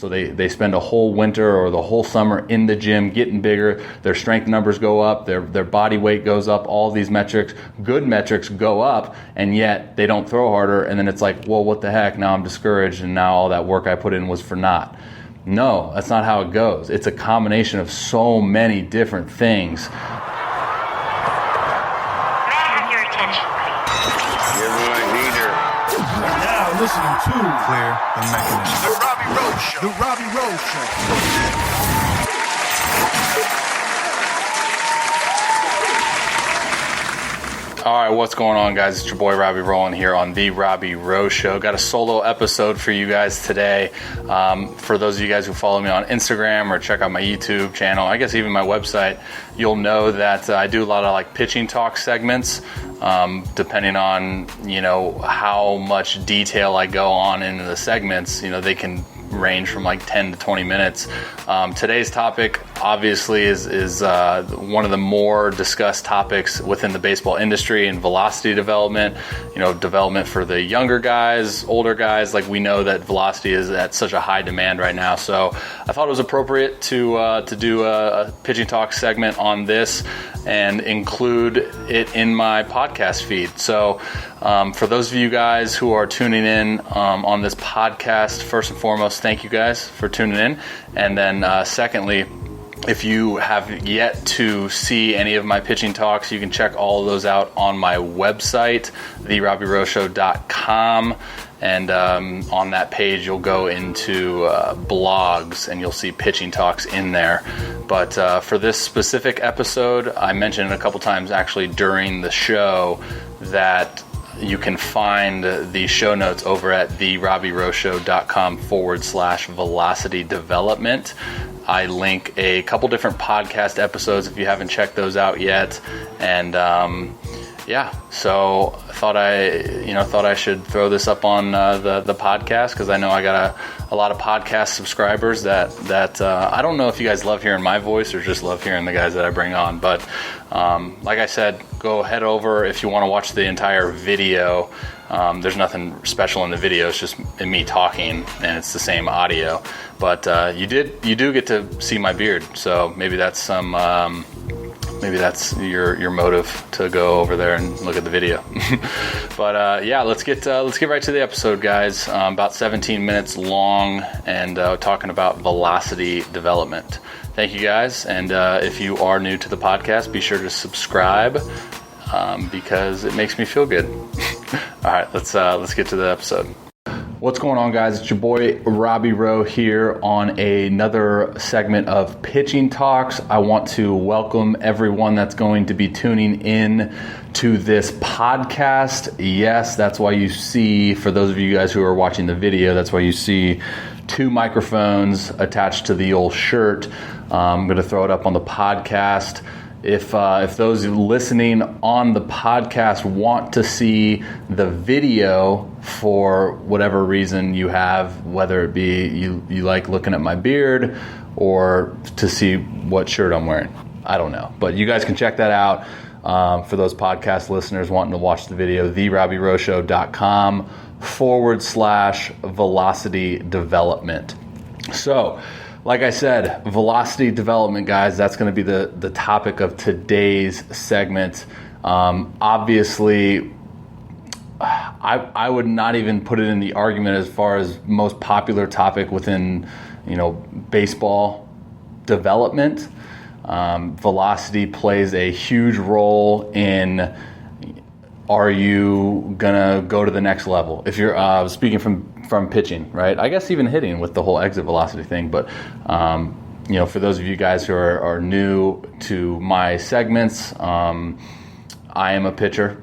So they spend a whole winter or the whole summer in the gym getting bigger. Their strength numbers go up, their body weight goes up, all these metrics, good metrics go up, and yet they don't throw harder. And then it's like, well, what the heck? Now I'm discouraged, and now all that work I put in was for naught. No, that's not how it goes. It's a combination of so many different things. Listening to Clear the Mechanism. The Robby Rose Show. The Robby Rose Show. All right, what's going on, guys? It's your boy Robby rolling here on the Robby Rose Show. Got a solo episode for you guys today. For those of you guys who follow me on Instagram or check out my YouTube channel, I guess even my website, you'll know that I do a lot of like pitching talk segments. Depending on, how much detail I go on into the segments, they can range from like 10 to 20 minutes. Today's topic obviously is one of the more discussed topics within the baseball industry and velocity development, development for the younger guys, older guys. Like, we know that velocity is at such a high demand right now. So I thought it was appropriate to do a pitching talk segment on this and include it in my podcast feed. So for those of you guys who are tuning in on this podcast, first and foremost, thank you guys for tuning in. And then secondly, if you have yet to see any of my pitching talks, you can check all of those out on my website, therobbyroseshow.com. And on that page, you'll go into blogs and you'll see pitching talks in there. But for this specific episode, I mentioned it a couple times actually during the show that you can find the show notes over at therobbyroseshow.com/velocity development. I link a couple different podcast episodes if you haven't checked those out yet. And so I thought I should throw this up on the podcast, because I know I got a lot of podcast subscribers that I don't know if you guys love hearing my voice or just love hearing the guys that I bring on. But like I said, go head over if you want to watch the entire video. There's nothing special in the video. It's just me talking, and it's the same audio. But you do get to see my beard, so maybe that's some. Maybe that's your motive to go over there and look at the video. But let's get right to the episode, guys. About 17 minutes long, and talking about velocity development. Thank you, guys. And if you are new to the podcast, be sure to subscribe because it makes me feel good. All right, let's get to the episode. What's going on, guys? It's your boy Robby Rowe here on another segment of Pitching Talks. I want to welcome everyone that's going to be tuning in to this podcast. Yes, that's why you see, for those of you guys who are watching the video, that's why you see two microphones attached to the old shirt. I'm going to throw it up on the podcast. If those listening on the podcast want to see the video for whatever reason you have, whether it be you like looking at my beard or to see what shirt I'm wearing, I don't know. But you guys can check that out. For those podcast listeners wanting to watch the video, therobbyroseshow.com/velocity development. So, like I said, velocity development, guys, that's going to be the topic of today's segment. Obviously, I would not even put it in the argument as far as most popular topic within, baseball development. Velocity plays a huge role in, are you going to go to the next level? If you're speaking from pitching, right? I guess even hitting with the whole exit velocity thing. But, for those of you guys who are new to my segments, I am a pitcher.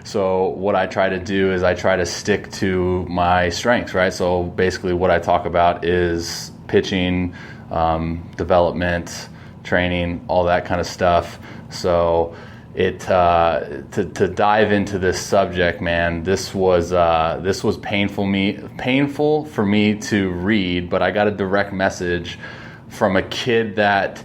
So what I try to do is I try to stick to my strengths, right? So basically what I talk about is pitching, development, training, all that kind of stuff. So to dive into this subject, man, this was painful for me to read, but I got a direct message from a kid that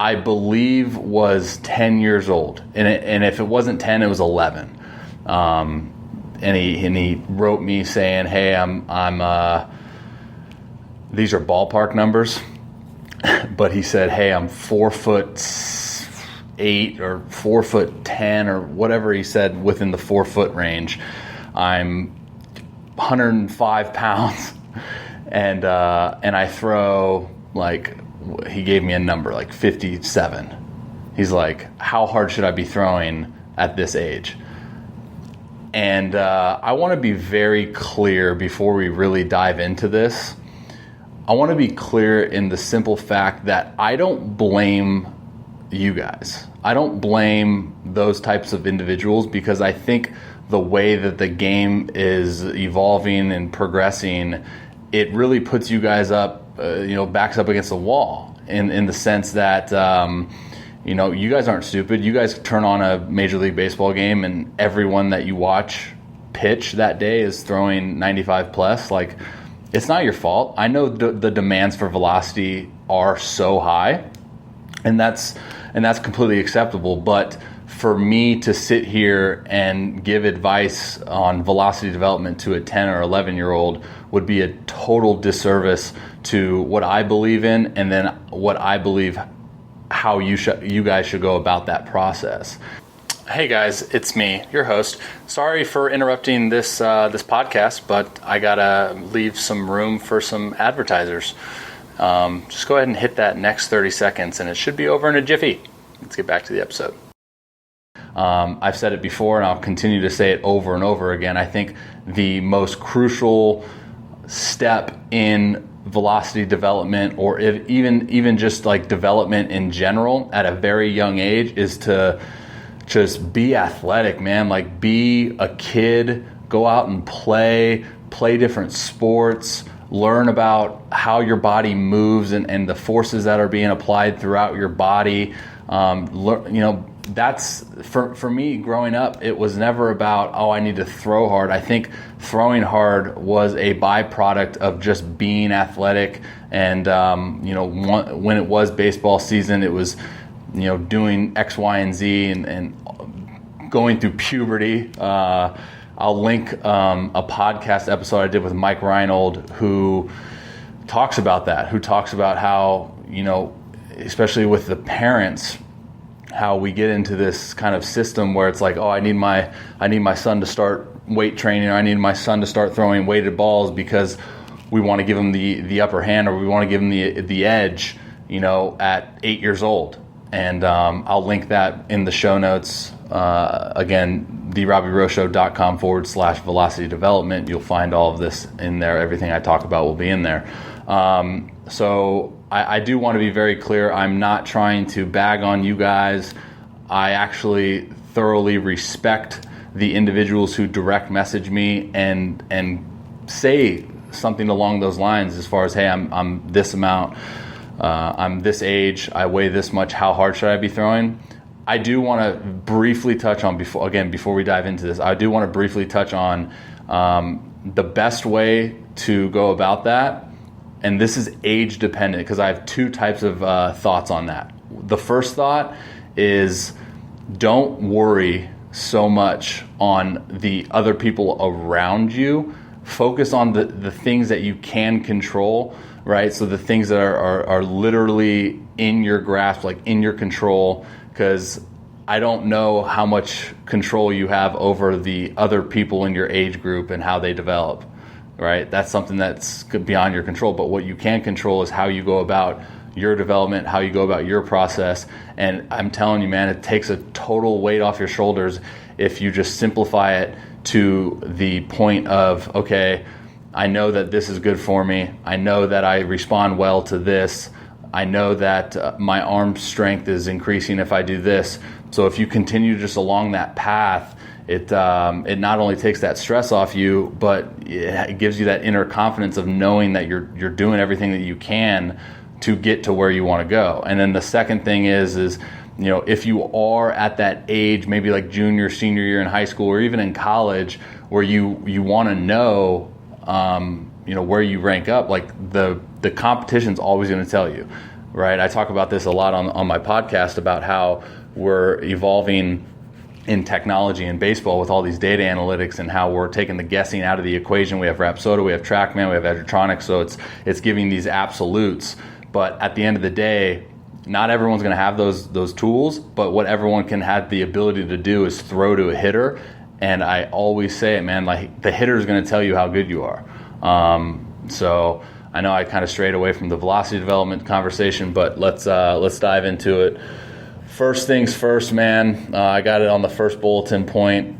I believe was 10 years old, and if it wasn't 10, it was 11. And he wrote me saying, "Hey, these are ballpark numbers, but he said, hey, I'm 4'8" or 4'10" or whatever he said within the 4 foot range. I'm 105 pounds and I throw, like, he gave me a number, like 57. He's like, how hard should I be throwing at this age? And I want to be very clear before we really dive into this. I want to be clear in the simple fact that I don't blame you guys. I don't blame those types of individuals, because I think the way that the game is evolving and progressing, it really puts you guys up, backs up against the wall in the sense that, you guys aren't stupid. You guys turn on a Major League Baseball game and everyone that you watch pitch that day is throwing 95 plus. Like, it's not your fault. I know the demands for velocity are so high, and that's completely acceptable. But for me to sit here and give advice on velocity development to a 10 or 11-year-old would be a total disservice to what I believe in, and then what I believe how you guys should go about that process. Hey guys, it's me, your host. Sorry for interrupting this podcast, but I gotta leave some room for some advertisers. Just go ahead and hit that next 30 seconds, and it should be over in a jiffy. Let's get back to the episode. I've said it before, and I'll continue to say it over and over again. I think the most crucial step in velocity development, or even just like development in general at a very young age, is to just be athletic, man. Like, be a kid, go out and play different sports, learn about how your body moves and the forces that are being applied throughout your body. That's for me growing up, it was never about, I need to throw hard. I think throwing hard was a byproduct of just being athletic. And, when it was baseball season, it was, doing X, Y, and Z and going through puberty. I'll link a podcast episode I did with Mike Reinold, who talks about that, who talks about how, especially with the parents, how we get into this kind of system where it's like, I need my son to start weight training, or I need my son to start throwing weighted balls because we want to give him the upper hand, or we want to give him the edge, at 8 years old. And I'll link that in the show notes. Again, therobbyrowshow.com/velocity development. You'll find all of this in there. Everything I talk about will be in there. So I do want to be very clear. I'm not trying to bag on you guys. I actually thoroughly respect the individuals who direct message me and say something along those lines, as far as, hey, I'm this amount, I'm this age, I weigh this much, how hard should I be throwing? I do want to briefly touch on, before we dive into this, I do want to briefly touch on the best way to go about that. And this is age dependent, because I have two types of thoughts on that. The first thought is, don't worry so much on the other people around you. Focus on the things that you can control, right? So the things that are literally in your grasp, like in your control, because I don't know how much control you have over the other people in your age group and how they develop, right? That's something that's beyond your control. But what you can control is how you go about your development, how you go about your process. And I'm telling you, man, it takes a total weight off your shoulders if you just simplify it to the point of, okay, I know that this is good for me. I know that I respond well to this. I know that my arm strength is increasing if I do this. So if you continue just along that path, it not only takes that stress off you, but it gives you that inner confidence of knowing that you're doing everything that you can to get to where you want to go. And then the second thing is if you are at that age, maybe like junior, senior year in high school, or even in college, where you want to know, where you rank up, like the competition's always going to tell you, right? I talk about this a lot on my podcast about how we're evolving in technology in baseball with all these data analytics and how we're taking the guessing out of the equation. We have Rapsodo, we have TrackMan, we have Edgertronic, so it's giving these absolutes. But at the end of the day, not everyone's going to have those tools, but what everyone can have the ability to do is throw to a hitter. And I always say it, man, like the hitter is going to tell you how good you are. So I know I kind of strayed away from the velocity development conversation, but let's dive into it. First things first, man, I got it on the first bulletin point.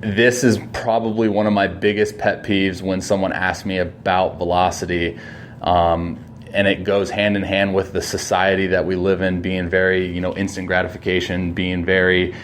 This is probably one of my biggest pet peeves when someone asks me about velocity. And it goes hand in hand with the society that we live in, being very, instant gratification, being very,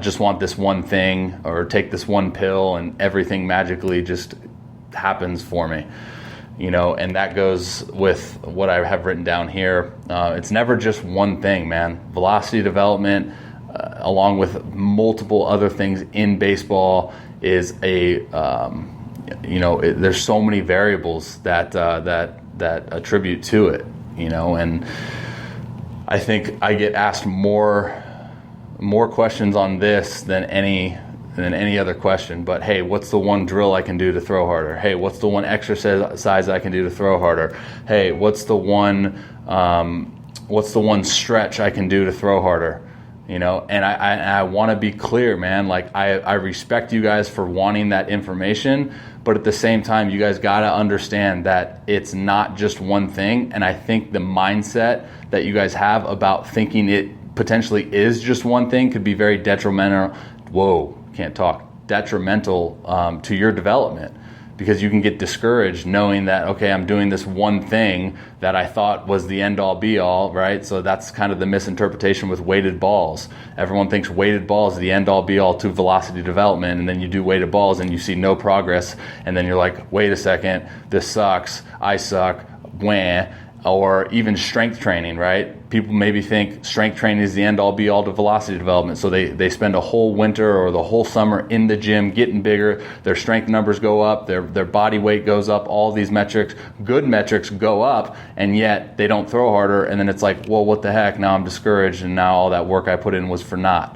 just want this one thing or take this one pill and everything magically just happens for me. And that goes with what I have written down here. It's never just one thing, man. Velocity development, along with multiple other things in baseball, is there's so many variables that attribute to it, and I think I get asked more questions on this than any other question. But hey, what's the one drill I can do to throw harder? Hey, what's the one exercise I can do to throw harder? Hey, what's the one stretch I can do to throw harder? And I want to be clear, man. Like I respect you guys for wanting that information, but at the same time, you guys got to understand that it's not just one thing. And I think the mindset that you guys have about thinking it potentially is just one thing could be very detrimental. Detrimental to your development, because you can get discouraged knowing that, okay, I'm doing this one thing that I thought was the end-all be-all, right? So that's kind of the misinterpretation with weighted balls. Everyone thinks weighted balls is the end-all be-all to velocity development, and then you do weighted balls and you see no progress, and then you're like, wait a second, this sucks, I suck, wah. Or even strength training, right? People maybe think strength training is the end-all be-all to velocity development, so they spend a whole winter or the whole summer in the gym getting bigger, their strength numbers go up, their body weight goes up, all these metrics, good metrics go up, and yet they don't throw harder, and then it's like, well, what the heck, now I'm discouraged, and now all that work I put in was for naught.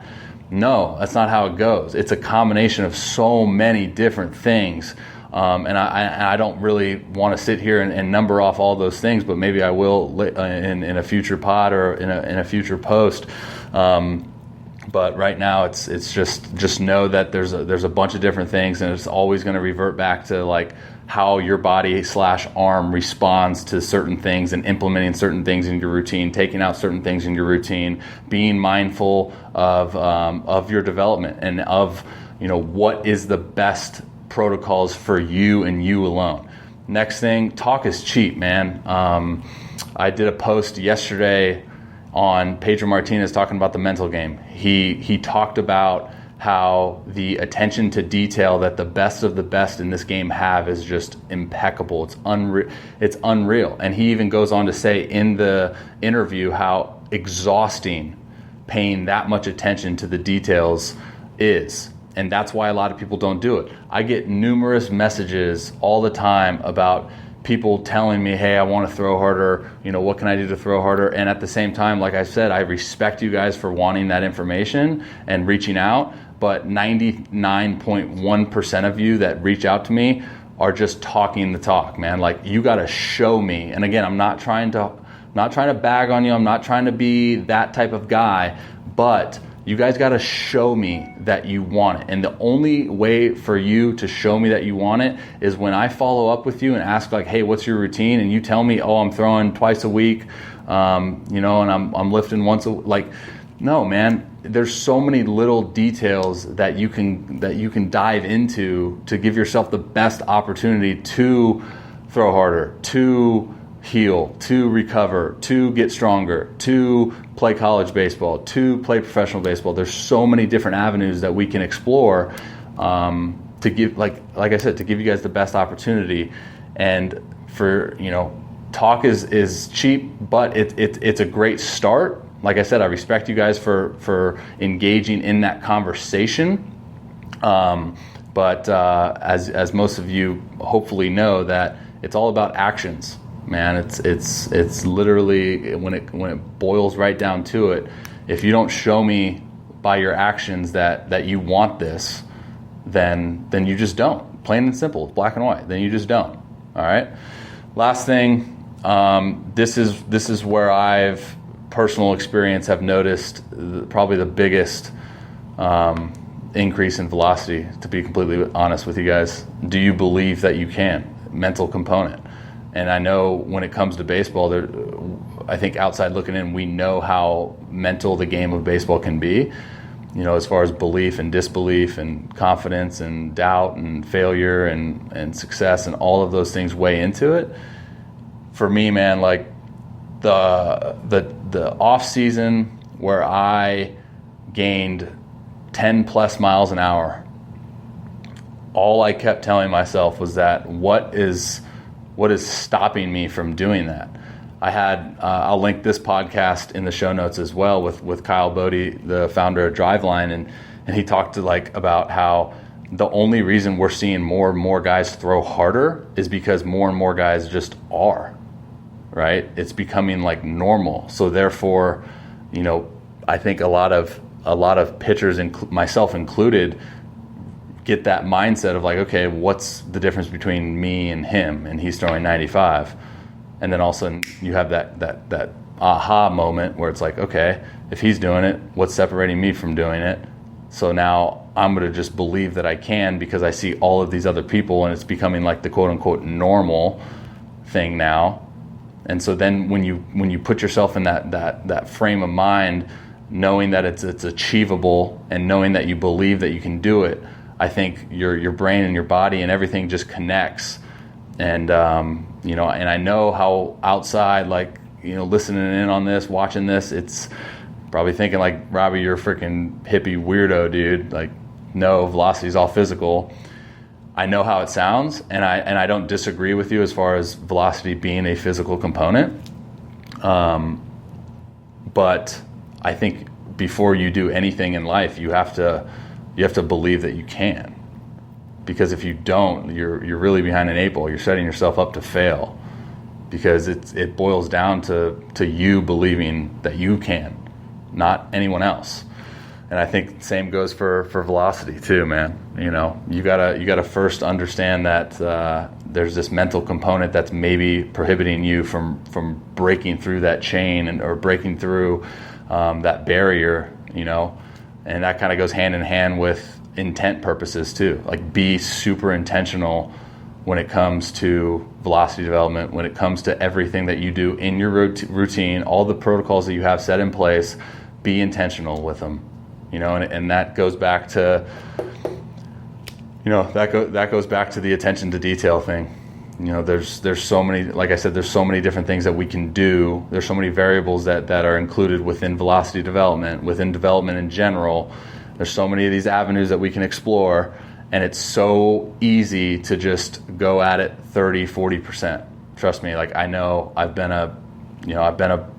No, that's not how it goes. It's a combination of so many different things. And I don't really want to sit here and number off all those things, but maybe I will in a future pod or in a future post. But right now, it's just know that there's a bunch of different things, and it's always going to revert back to like how your body / arm responds to certain things and implementing certain things in your routine, taking out certain things in your routine, being mindful of your development and of what is the best protocols for you and you alone. Next thing, talk is cheap, man. I did a post yesterday on Pedro Martinez talking about the mental game. He talked about how the attention to detail that the best of the best in this game have is just impeccable. It's unreal. And he even goes on to say in the interview how exhausting paying that much attention to the details is. And that's why a lot of people don't do it. I get numerous messages all the time about people telling me, hey, I want to throw harder. What can I do to throw harder? And at the same time, like I said, I respect you guys for wanting that information and reaching out. But 99.1% of you that reach out to me are just talking the talk, man. Like, you got to show me. And again, I'm not trying to bag on you. I'm not trying to be that type of guy. But you guys got to show me that you want it. And the only way for you to show me that you want it is when I follow up with you and ask like, hey, what's your routine? And you tell me, oh, I'm throwing twice a week, and I'm lifting once a week. Like, no, man, there's so many little details that you can dive into to give yourself the best opportunity to throw harder, to heal, to recover, to get stronger, to play college baseball, to play professional baseball. There's so many different avenues that we can explore to give, like I said, to give you guys the best opportunity. And for, talk is cheap, but it's a great start. Like I said, I respect you guys for engaging in that conversation. But as most of you hopefully know, that it's all about actions. Man, it's literally, when it boils right down to it, if you don't show me by your actions that you want this, then you just don't. Plain and simple, black and white. Then you just don't. All right. Last thing, this is where I've personal experience have noticed probably the biggest increase in velocity. To be completely honest with you guys, do you believe that you can? Mental component. And I know when it comes to baseball, I think outside looking in, we know how mental the game of baseball can be. As far as belief and disbelief and confidence and doubt and failure and success and all of those things weigh into it. For me, man, like the off season where I gained 10 plus miles an hour, all I kept telling myself was that what is stopping me from doing that? I had, I'll link this podcast in the show notes as well with Kyle Bodie, the founder of Driveline, and he talked about how the only reason we're seeing more and more guys throw harder is because more and more guys just are, right? It's becoming like normal. So therefore, I think a lot of pitchers, myself included, get that mindset of like, okay, what's the difference between me and him? And he's throwing 95. And then all of a sudden you have that aha moment where it's like, okay, if he's doing it, what's separating me from doing it? So now I'm going to just believe that I can because I see all of these other people, and it's becoming like the quote unquote normal thing now. And so then when you put yourself in that frame of mind, knowing that it's achievable and knowing that you believe that you can do it, I think your brain and your body and everything just connects. And and I know how outside, listening in on this, watching this, it's probably thinking like, Robby, you're a freaking hippie weirdo, dude. Like, no, velocity is all physical. I know how it sounds, and I don't disagree with you as far as velocity being a physical component. But I think before you do anything in life, you have to believe that you can. Because if you don't, you're really behind an 8 ball. You're setting yourself up to fail, because it boils down to you believing that you can, not anyone else. And I think the same goes for velocity too, man. You gotta first understand that there's this mental component that's maybe prohibiting you from breaking through that chain or breaking through that barrier. And that kind of goes hand in hand with intent purposes too. Like, be super intentional when it comes to velocity development, when it comes to everything that you do in your routine, all the protocols that you have set in place. Be intentional with them, and that goes back to that goes back to the attention to detail thing. There's so many, like I said, there's so many different things that we can do. There's so many variables that are included within velocity development, within development in general. There's so many of these avenues that we can explore, and it's so easy to just go at it 30-40%. Trust me, I know I've been a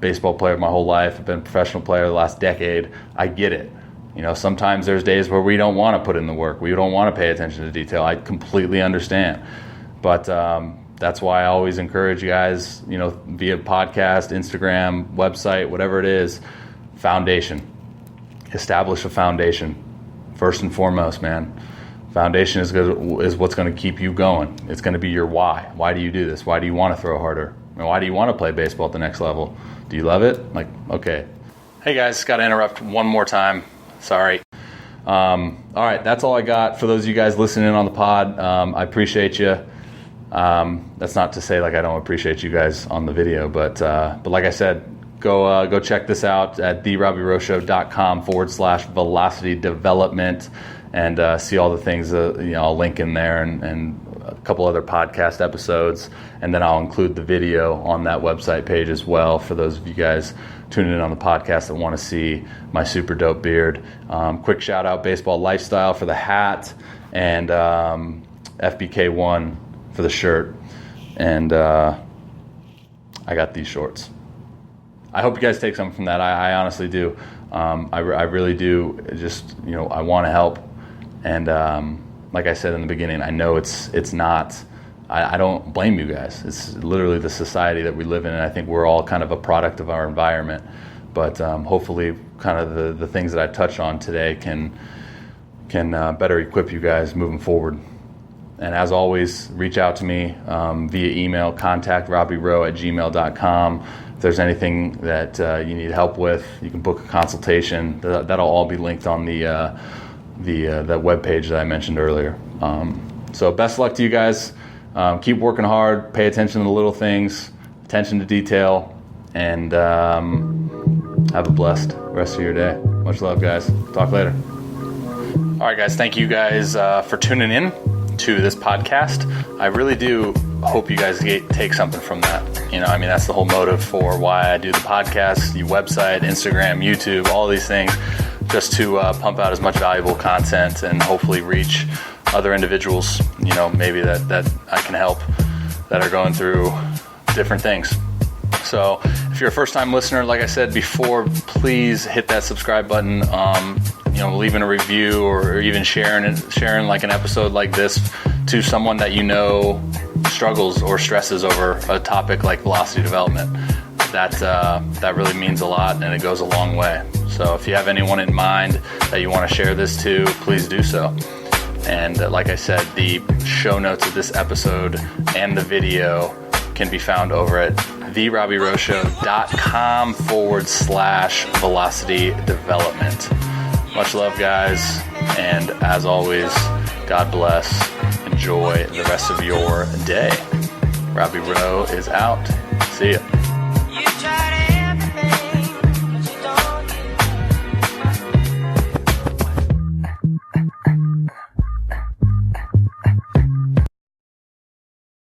baseball player my whole life. I've been a professional player the last decade. I get it. Sometimes there's days where we don't want to put in the work. We don't want to pay attention to detail. I completely understand. But that's why I always encourage you guys, via podcast, Instagram, website, whatever it is, foundation. Establish a foundation first and foremost, man. Foundation is what's going to keep you going. It's going to be your why. Why do you do this? Why do you want to throw harder? Why do you want to play baseball at the next level? Do you love it? Okay. Hey guys, got to interrupt one more time. Sorry. All right, that's all I got for those of you guys listening on the pod. I appreciate you. That's not to say I don't appreciate you guys on the video, but like I said, go check this out at therobbyroshow.com/velocity development and see all the things I'll link in there and a couple other podcast episodes, and then I'll include the video on that website page as well for those of you guys tuning in on the podcast that want to see my super dope beard. Quick shout out Baseball Lifestyle for the hat, and FBK1 for the shirt, and I got these shorts. I hope you guys take something from that. I honestly do. I really do. Just, I want to help. And like I said in the beginning, I know it's not, I don't blame you guys. It's literally the society that we live in, and I think we're all kind of a product of our environment. But hopefully kind of the things that I touched on today can better equip you guys moving forward. And as always, reach out to me via email, contact robbyrowe@gmail.com. If there's anything that you need help with, you can book a consultation. That'll all be linked on the webpage that I mentioned earlier. So best luck to you guys. Keep working hard. Pay attention to the little things. Attention to detail. And have a blessed rest of your day. Much love, guys. Talk later. All right, guys. Thank you guys for tuning in to this podcast. I really do hope you guys take something from that. That's the whole motive for why I do the podcast, the website, Instagram, YouTube, all these things, just to pump out as much valuable content and hopefully reach other individuals, maybe that I can help that are going through different things. So if you're a first-time listener, like I said before, please hit that subscribe button, leaving a review or even sharing like an episode like this to someone that struggles or stresses over a topic like velocity development. That really means a lot, and it goes a long way. So if you have anyone in mind that you want to share this to, please do so. And like I said, the show notes of this episode and the video can be found over at therobbyroweshow.com/velocity development. Much love, guys. And as always, God bless. Enjoy the rest of your day. Robby Rowe is out. See ya.